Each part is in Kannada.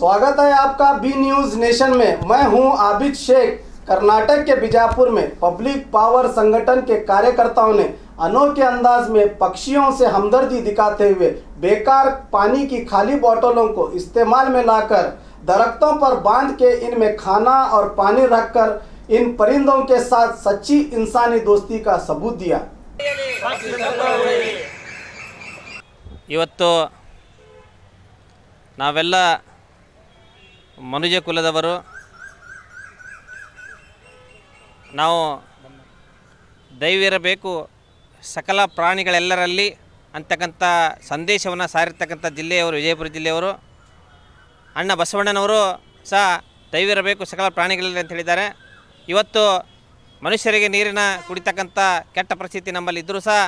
स्वागत है आपका बी न्यूज नेशन में। मैं हूं आबिद शेख। कर्नाटक के बीजापुर में पब्लिक पावर संगठन के कार्यकर्ताओं ने अनोखे अंदाज में पक्षियों से हमदर्दी दिखाते हुए बेकार पानी की खाली बोतलों को इस्तेमाल में लाकर दरख्तों पर बांध के इनमें खाना और पानी रखकर इन परिंदों के साथ सच्ची इंसानी दोस्ती का सबूत दिया। ಇವತ್ತು ನಾವೆಲ್ಲ ಮನುಜ ಕುಲದವರು ನಾವು ದೈವಿರಬೇಕು ಸಕಲ ಪ್ರಾಣಿಗಳೆಲ್ಲರಲ್ಲಿ ಅಂತಕ್ಕಂಥ ಸಂದೇಶವನ್ನು ಸಾರಿರ್ತಕ್ಕಂಥ ಜಿಲ್ಲೆಯವರು ವಿಜಯಪುರ ಜಿಲ್ಲೆಯವರು ಅಣ್ಣ ಬಸವಣ್ಣನವರು ಸಹ ದೈವಿರಬೇಕು ಸಕಲ ಪ್ರಾಣಿಗಳಲ್ಲಿ ಅಂತ ಹೇಳಿದ್ದಾರೆ. ಇವತ್ತು ಮನುಷ್ಯರಿಗೆ ನೀರಿನ ಕುಡಿತಕ್ಕಂಥ ಕೆಟ್ಟ ಪರಿಸ್ಥಿತಿ ನಮ್ಮಲ್ಲಿ ಇದ್ದರೂ ಸಹ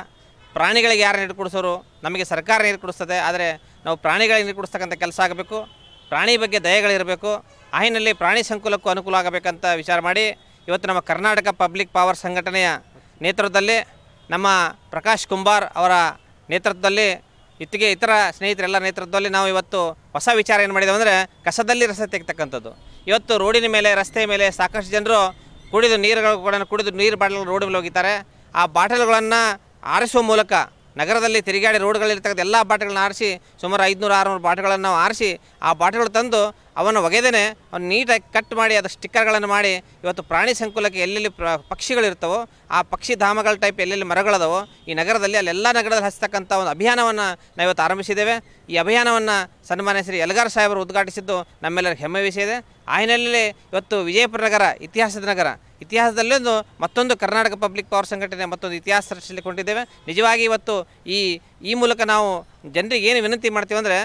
ಪ್ರಾಣಿಗಳಿಗೆ ಯಾರು ನೀರು ಕುಡಿಸೋರು? ನಮಗೆ ಸರ್ಕಾರ ನೀರು ಕುಡಿಸ್ತದೆ, ಆದರೆ ನಾವು ಪ್ರಾಣಿಗಳಿಗೆ ನೀರು ಕುಡಿಸ್ತಕ್ಕಂಥ ಕೆಲಸ ಆಗಬೇಕು. ಪ್ರಾಣಿ ಬಗ್ಗೆ ದಯೆಗಳಿರಬೇಕು. ಆಹಿನಲ್ಲಿ ಪ್ರಾಣಿ ಸಂಕುಲಕ್ಕೂ ಅನುಕೂಲ ಆಗಬೇಕಂತ ವಿಚಾರ ಮಾಡಿ ಇವತ್ತು ನಮ್ಮ ಕರ್ನಾಟಕ ಪಬ್ಲಿಕ್ ಪವರ್ ಸಂಘಟನೆಯ ನೇತೃತ್ವದಲ್ಲಿ ನಮ್ಮ ಪ್ರಕಾಶ್ ಕುಂಬಾರ್ ಅವರ ನೇತೃತ್ವದಲ್ಲಿ ಇತ್ತಿಗೆ ಇತರ ಸ್ನೇಹಿತರೆಲ್ಲ ನೇತೃತ್ವದಲ್ಲಿ ನಾವು ಇವತ್ತು ಹೊಸ ವಿಚಾರ ಏನು ಮಾಡಿದ್ದೇವೆ ಅಂದರೆ ಕಸದಲ್ಲಿ ರಸ ತೆಗೆತಕ್ಕಂಥದ್ದು. ಇವತ್ತು ರೋಡಿನ ಮೇಲೆ ರಸ್ತೆ ಮೇಲೆ ಸಾಕಷ್ಟು ಜನರು ಕುಡಿದು ನೀರು ಬಾಟಲ್ ರೋಡ್ ಮೇಲೆ ಹೋಗಿದ್ದಾರೆ. ಆ ಬಾಟಲ್ಗಳನ್ನು ಆರಿಸುವ ಮೂಲಕ ನಗರದಲ್ಲಿ ತಿರುಗಾಡಿ ರೋಡ್ಗಳಿರ್ತಕ್ಕಂಥ ಎಲ್ಲ ಬಾಟಲ್ಗಳನ್ನ ಆರಿಸಿ ಸುಮಾರು 500-600 ಬಾಟಲ್ಗಳನ್ನು ನಾವು ಆರಿಸಿ ಆ ಬಾಟಲ್ಗಳು ತಂದು ಅವನ್ನು ಒಗೆದೇನೆ ಅವನು ನೀಟಾಗಿ ಕಟ್ ಮಾಡಿ ಅದು ಸ್ಟಿಕ್ಕರ್ಗಳನ್ನು ಮಾಡಿ ಇವತ್ತು ಪ್ರಾಣಿ ಸಂಕುಲಕ್ಕೆ ಎಲ್ಲೆಲ್ಲಿ ಪಕ್ಷಿಗಳಿರ್ತವೋ ಆ ಪಕ್ಷಿ ಧಾಮಗಳ ಟೈಪ್ ಎಲ್ಲೆಲ್ಲಿ ಮರಗಳದವೋ ಈ ನಗರದಲ್ಲಿ ಅಲ್ಲೆಲ್ಲ ನಗರದಲ್ಲಿ ಹಚ್ಚತಕ್ಕಂಥ ಒಂದು ಅಭಿಯಾನವನ್ನು ನಾವು ಇವತ್ತು ಆರಂಭಿಸಿದ್ದೇವೆ. ಈ ಅಭಿಯಾನವನ್ನು ಸನ್ಮಾನ್ಯ ಶ್ರೀ ಯಲಗಾರ್ ಸಾಹೇಬರು ಉದ್ಘಾಟಿಸಿದ್ದು ನಮ್ಮೆಲ್ಲರ ಹೆಮ್ಮೆ ವಿಷಯ ಇದೆ. ಆ ಹಿನ್ನೆಲೆಯಲ್ಲಿ ಇವತ್ತು ವಿಜಯಪುರ ನಗರ ಇತಿಹಾಸದ ನಗರ, ಇತಿಹಾಸದಲ್ಲೊಂದು ಮತ್ತೊಂದು ಕರ್ನಾಟಕ ಪಬ್ಲಿಕ್ ಪವರ್ ಸಂಘಟನೆ ಮತ್ತೊಂದು ಇತಿಹಾಸ ಸೃಷ್ಟಿಸಿಕೊಂಡಿದ್ದೇವೆ. ನಿಜವಾಗಿ ಇವತ್ತು ಈ ಮೂಲಕ ನಾವು ಜನರಿಗೆ ಏನು ವಿನಂತಿ ಮಾಡ್ತೀವಿ ಅಂದರೆ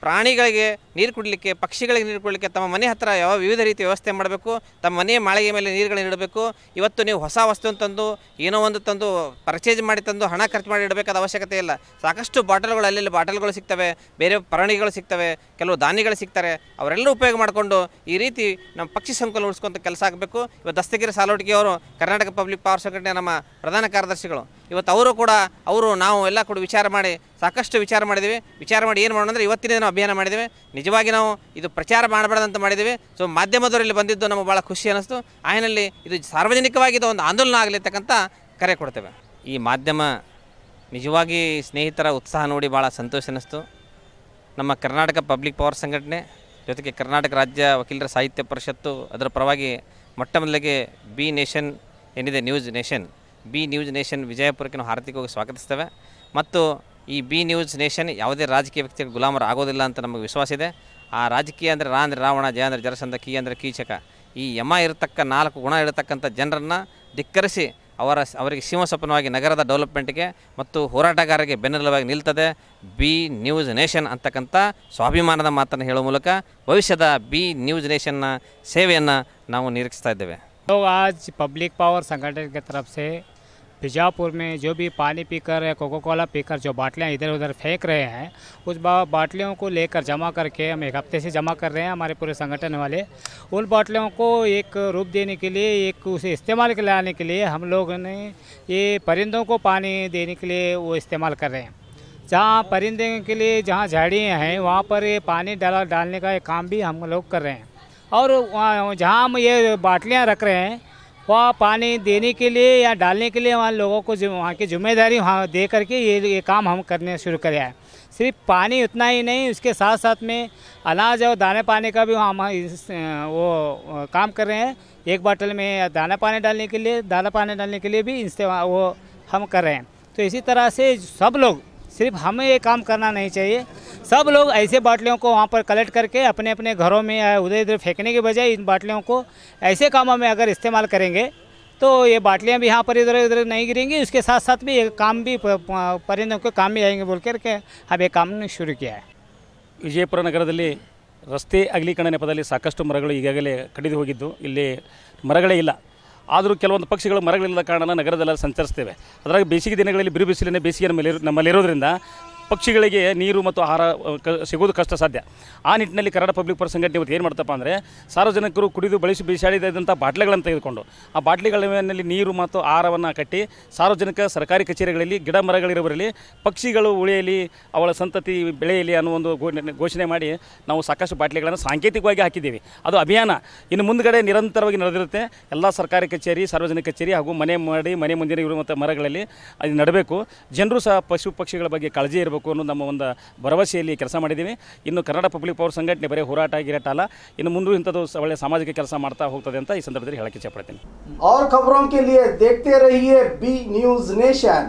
ಪ್ರಾಣಿಗಳಿಗೆ ನೀರು ಕುಡಲಿಕ್ಕೆ ಪಕ್ಷಿಗಳಿಗೆ ನೀರು ಕುಡಲಿಕ್ಕೆ ತಮ್ಮ ಮನೆ ಹತ್ತಿರ ಯಾವ ವಿವಿಧ ರೀತಿಯ ವ್ಯವಸ್ಥೆ ಮಾಡಬೇಕು, ತಮ್ಮ ಮನೆಯ ಮಾಳಿಗೆ ಮೇಲೆ ನೀರುಗಳನ್ನು ಇಡಬೇಕು. ಇವತ್ತು ನೀವು ಹೊಸ ವಸ್ತುವನ್ನು ತಂದು ಏನೋ ಒಂದು ತಂದು ಪರ್ಚೇಸ್ ಮಾಡಿ ತಂದು ಹಣ ಖರ್ಚು ಮಾಡಿ ಇಡಬೇಕಾದ ಅವಶ್ಯಕತೆ ಇಲ್ಲ. ಸಾಕಷ್ಟು ಬಾಟಲ್ಗಳು ಅಲ್ಲೆಲ್ಲಿ ಬಾಟಲ್ಗಳು ಸಿಗ್ತವೆ, ಬೇರೆ ಪ್ರಾಣಿಗಳು ಸಿಗ್ತವೆ, ಕೆಲವು ಧಾನ್ಯಗಳು ಸಿಗ್ತಾರೆ. ಅವರೆಲ್ಲರೂ ಉಪಯೋಗ ಮಾಡಿಕೊಂಡು ಈ ರೀತಿ ನಮ್ಮ ಪಕ್ಷಿ ಸಂಕುಲ ಉಳಿಸ್ಕೊಂತ ಕೆಲಸ ಆಗಬೇಕು. ಇವತ್ತು ದಸ್ತಗಿರಿ ಸಾಲೋಟಿಗೆ ಅವರು ಕರ್ನಾಟಕ ಪಬ್ಲಿಕ್ ಪವರ್ ಸಂಘಟನೆ ನಮ್ಮ ಪ್ರಧಾನ ಕಾರ್ಯದರ್ಶಿಗಳು. ಇವತ್ತು ಅವರು ನಾವು ಎಲ್ಲ ಕೂಡ ವಿಚಾರ ಮಾಡಿ ಸಾಕಷ್ಟು ವಿಚಾರ ಮಾಡಿದ್ದೀವಿ. ವಿಚಾರ ಮಾಡಿ ಏನು ಮಾಡೋಣ ಅಂದರೆ ಇವತ್ತಿನ ದಿನ ಅಭಿಯಾನ ಮಾಡಿದ್ದೇವೆ. ನಿಜವಾಗಿ ನಾವು ಇದು ಪ್ರಚಾರ ಮಾಡಬಾರ್ದಂತ ಮಾಡಿದ್ದೀವಿ. ಸೊ ಮಾಧ್ಯಮದವರಲ್ಲಿ ಬಂದಿದ್ದು ನಮಗೆ ಭಾಳ ಖುಷಿ ಅನ್ನಿಸ್ತು. ಆಯ್ನಲ್ಲಿ ಇದು ಸಾರ್ವಜನಿಕವಾಗಿ ಇದು ಒಂದು ಆಂದೋಲನ ಆಗಲಿರ್ತಕ್ಕಂಥ ಕರೆ ಕೊಡ್ತೇವೆ. ಈ ಮಾಧ್ಯಮ ನಿಜವಾಗಿ ಸ್ನೇಹಿತರ ಉತ್ಸಾಹ ನೋಡಿ ಭಾಳ ಸಂತೋಷ ಅನ್ನಿಸ್ತು. ನಮ್ಮ ಕರ್ನಾಟಕ ಪಬ್ಲಿಕ್ ಪವರ್ ಸಂಘಟನೆ ಜೊತೆಗೆ ಕರ್ನಾಟಕ ರಾಜ್ಯ ವಕೀಲರ ಸಾಹಿತ್ಯ ಪರಿಷತ್ತು ಅದರ ಪರವಾಗಿ ಮೊಟ್ಟ ಮೊದಲಿಗೆ ಬಿ ನೇಷನ್ ಏನಿದೆ ಬಿ ನ್ಯೂಸ್ ನೇಷನ್ ವಿಜಯಪುರಕ್ಕೆ ನಾವು ಹಾರ್ದಿಕವಾಗಿ ಸ್ವಾಗತಿಸ್ತೇವೆ. ಮತ್ತು ಈ ಬಿ ನ್ಯೂಸ್ ನೇಷನ್ ಯಾವುದೇ ರಾಜಕೀಯ ವ್ಯಕ್ತಿಗಳು ಗುಲಾಮರು ಆಗೋದಿಲ್ಲ ಅಂತ ನಮಗೆ ವಿಶ್ವಾಸ ಇದೆ. ಆ ರಾಜಕೀಯ ಅಂದರೆ ರಾ ಅಂದರೆ ರಾವಣ, ಜಯ ಅಂದರೆ ಜರಸಂಧ, ಕೀ ಅಂದರೆ ಕೀಚಕ, ಈ ಯಮ ಇರತಕ್ಕ 4 ಗುಣ ಇರತಕ್ಕಂಥ ಜನರನ್ನು ಧಿಕ್ಕರಿಸಿ ಅವರಿಗೆ ಸಿಂಹಸ್ವಪ್ನವಾಗಿ ನಗರದ ಡೆವಲಪ್ಮೆಂಟ್ಗೆ ಮತ್ತು ಹೋರಾಟಗಾರರಿಗೆ ಬೆನ್ನೆಲುಬಾಗಿ ನಿಲ್ತದೆ ಬಿ ನ್ಯೂಸ್ ನೇಷನ್ ಅಂತಕ್ಕಂಥ ಸ್ವಾಭಿಮಾನದ ಮಾತನ್ನು ಹೇಳುವ ಮೂಲಕ ಭವಿಷ್ಯದ ಬಿ ನ್ಯೂಸ್ ನೇಷನ್ನ ಸೇವೆಯನ್ನು ನಾವು ನಿರೀಕ್ಷಿಸ್ತಾ ಇದ್ದೇವೆ. लोग आज पब्लिक पावर संगठन की तरफ से बीजापुर में जो भी पानी पीकर या कोको कोला पीकर जो बाटलियाँ इधर उधर फेंक रहे हैं उस बाटलियों को लेकर जमा करके हम 1 हफ्ते से जमा कर रहे हैं हमारे पूरे संगठन वाले। उन बाटलियों को एक रूप देने के लिए उसे इस्तेमाल के लाने के लिए हम लोगों ने ये परिंदों को पानी देने के लिए वो इस्तेमाल कर रहे हैं। जहाँ परिंदे के लिए जहाँ झाड़ियाँ हैं वहाँ पर ये पानी डालने का काम भी हम लोग कर रहे हैं। और जहाँ हम ये बाटलियाँ रख रहे हैं वहाँ पानी देने के लिए या डालने के लिए वहाँ लोगों को वहाँ की जिम्मेदारी वहाँ दे करके ये काम हम करने शुरू करे हैं। सिर्फ पानी उतना ही नहीं, उसके साथ साथ में अनाज और दाने पानी का भी हम वो काम कर रहे हैं। एक बाटल में दाना पानी डालने के लिए भी वो हम कर रहे हैं। तो इसी तरह से सब लोग, सिर्फ हमें ये काम करना नहीं चाहिए, सब लोग ऐसे बाटलियों को वहाँ पर कलेक्ट करके अपने अपने घरों में या उधर इधर फेंकने के बजाय इन बाटलियों को ऐसे कामों में अगर इस्तेमाल करेंगे तो ये बाटलियाँ भी यहाँ पर इधर उधर नहीं गिरेंगी। उसके साथ साथ भी ये काम भी परिंदों के काम भी आएंगे बोल करके हम ये काम शुरू किया है. ವಿಜಯಪುರ ನಗರದಲ್ಲಿ ರಸ್ತೆ ಅಗಲೀಕರಣ ನೆಪದಲ್ಲಿ ಸಾಕಷ್ಟು ಮರಗಳು ಈಗಾಗಲೇ ಕಡಿದು ಹೋಗಿದ್ದು ಇಲ್ಲಿ ಮರಗಳೇ ಇಲ್ಲ. ಆದರೂ ಕೆಲವೊಂದು ಪಕ್ಷಿಗಳು ಮರಗಳಿಲ್ಲದ ಕಾರಣ ನಗರದಲ್ಲಿ ಸಂಚರಿಸ್ತೇವೆ. ಅದರಾಗಿ ಬೇಸಿಗೆ ದಿನಗಳಲ್ಲಿ ಬಿರುಬಿಸಿಲಿನ ಬೇಸಿಗೆ ನಮ್ಮಲ್ಲಿರೋದ್ರಿಂದ ಪಕ್ಷಿಗಳಿಗೆ ನೀರು ಮತ್ತು ಆಹಾರ ಸಿಗೋದು ಕಷ್ಟ ಸಾಧ್ಯ. ಆ ನಿಟ್ಟಿನಲ್ಲಿ ಕನ್ನಡ ಪಬ್ಲಿಕ್ ಪವರ್ ಸಂಘಟನೆ ಇವತ್ತು ಏನು ಮಾಡ್ತಪ್ಪ ಅಂದರೆ, ಸಾರ್ವಜನಿಕರು ಕುಡಿದು ಬಳಸಿ ಬಿಸಾಡಿದಂಥ ಬಾಟ್ಲಿಗಳನ್ನು ತೆಗೆದುಕೊಂಡು ಆ ಬಾಟ್ಲಿಗಳ ಮೇಲೆ ನೀರು ಮತ್ತು ಆಹಾರವನ್ನು ಕಟ್ಟಿ ಸಾರ್ವಜನಿಕ ಸರ್ಕಾರಿ ಕಚೇರಿಗಳಲ್ಲಿ ಗಿಡ ಮರಗಳಿರೋವರಲ್ಲಿ ಪಕ್ಷಿಗಳು ಉಳಿಯಲಿ, ಅವಳ ಸಂತತಿ ಬೆಳೆಯಲಿ ಅನ್ನೋ ಒಂದು ಘೋಷಣೆ ಮಾಡಿ ನಾವು ಸಾಕಷ್ಟು ಬಾಟ್ಲಿಗಳನ್ನು ಸಾಂಕೇತಿಕವಾಗಿ ಹಾಕಿದ್ದೀವಿ. ಅದು ಅಭಿಯಾನ ಇನ್ನು ಮುಂದುಗಡೆ ನಿರಂತರವಾಗಿ ನಡೆದಿರುತ್ತೆ. ಎಲ್ಲ ಸರ್ಕಾರಿ ಕಚೇರಿ, ಸಾರ್ವಜನಿಕ ಕಚೇರಿ ಹಾಗೂ ಮನೆ ಮುಂದಿನ ಇರುವಂಥ ಮರಗಳಲ್ಲಿ ಅದು ನಡಬೇಕು. ಜನರು ಸಹ ಪಕ್ಷಿಗಳ ಬಗ್ಗೆ ಕಾಳಜಿ ಇರಬೇಕು ಅನ್ನೋ ನಮ್ಮ ಒಂದು ಭರವಸೆಯಲ್ಲಿ ಕೆಲಸ ಮಾಡಿದ್ದೀವಿ. ಇನ್ನು ಕನ್ನಡ ಪಬ್ಲಿಕ್ ಪವರ್ ಸಂಘಟನೆ ಬರೀ ಹೋರಾಟ ಗಿರಾಟ ಅಲ್ಲ, ಇನ್ನು ಮುಂದೆ ಇಂಥದ್ದು ಒಳ್ಳೆಯ ಸಾಮಾಜಿಕ ಕೆಲಸ ಮಾಡ್ತಾ ಹೋಗ್ತದೆ ಅಂತ ಈ ಸಂದರ್ಭದಲ್ಲಿ ಹೇಳಕ್ಕೆ ಇಷ್ಟಪಡ್ತೀನಿ. और खबरों के लिए देखते रहिए बी न्यूज़ नेशन।